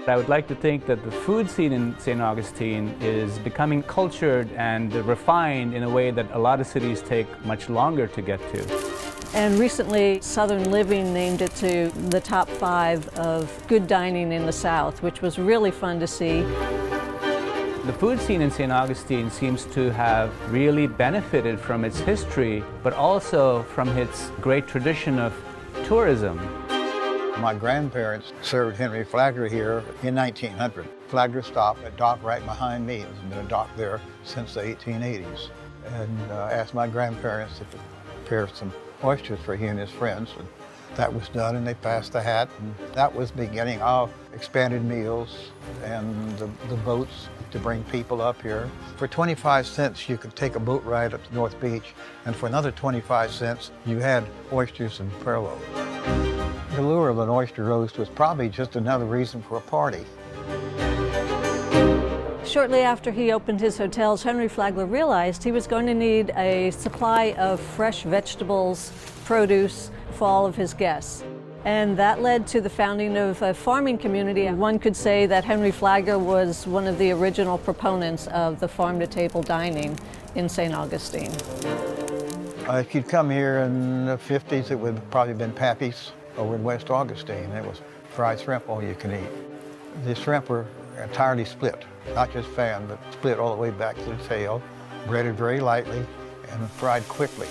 I would like to think that the food scene in St. Augustine is becoming cultured and refined in a way that a lot of cities take much longer to get to. And recently, Southern Living named it to the top 5 of good dining in the South, which was really fun to see. The food scene in St. Augustine seems to have really benefited from its history, but also from its great tradition of tourism. My grandparents served Henry Flagler here in 1900. Flagler stopped at a dock right behind me. There's been a dock there since the 1880s. And asked my grandparents to prepare some oysters for he and his friends. And that was done, and they passed the hat. And that was the beginning of expanded meals and the boats to bring people up here. For 25 cents, you could take a boat ride up to North Beach, and for another 25 cents, you had oysters and Perlo. The lure of an oyster roast was probably just another reason for a party. Shortly after he opened his hotels, Henry Flagler realized he was going to need a supply of fresh vegetables, produce for all of his guests. And that led to the founding of a farming community. One could say that Henry Flagler was one of the original proponents of the farm-to-table dining in St. Augustine. If you'd come here in the 50s, it would have probably been Pappy's over in West Augustine. It was fried shrimp all you can eat. The shrimp were entirely split, not just fanned, but split all the way back to the tail, breaded very lightly, and fried quickly.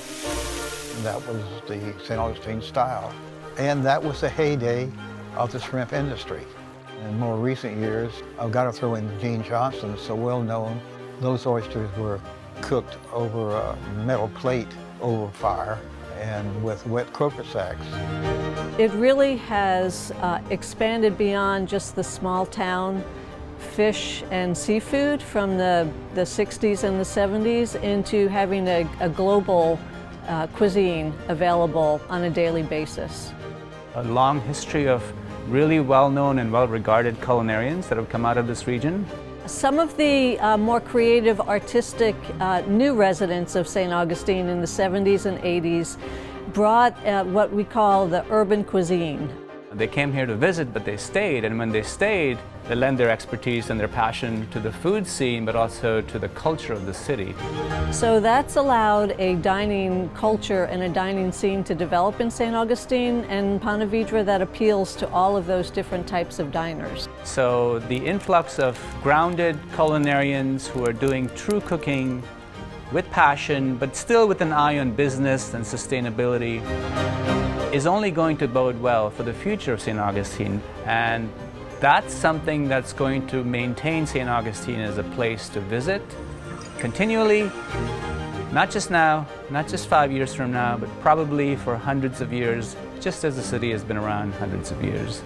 And that was the St. Augustine style. And that was the heyday of the shrimp industry. In more recent years, I've got to throw in Gene Johnson, so well known. Those oysters were cooked over a metal plate over fire and with wet croaker sacks. It really has expanded beyond just the small town fish and seafood from the 60s and the 70s into having a global cuisine available on a daily basis. A long history of really well-known and well-regarded culinarians that have come out of this region. Some of the more creative, artistic new residents of St. Augustine in the 70s and 80s brought what we call the urban cuisine. They came here to visit, but they stayed, and when they stayed, they lent their expertise and their passion to the food scene, but also to the culture of the city. So that's allowed a dining culture and a dining scene to develop in St. Augustine and Ponte Vedra that appeals to all of those different types of diners. So the influx of grounded culinarians who are doing true cooking with passion, but still with an eye on business and sustainability, is only going to bode well for the future of St. Augustine. And that's something that's going to maintain St. Augustine as a place to visit continually, not just now, not just 5 years from now, but probably for hundreds of years, just as the city has been around hundreds of years.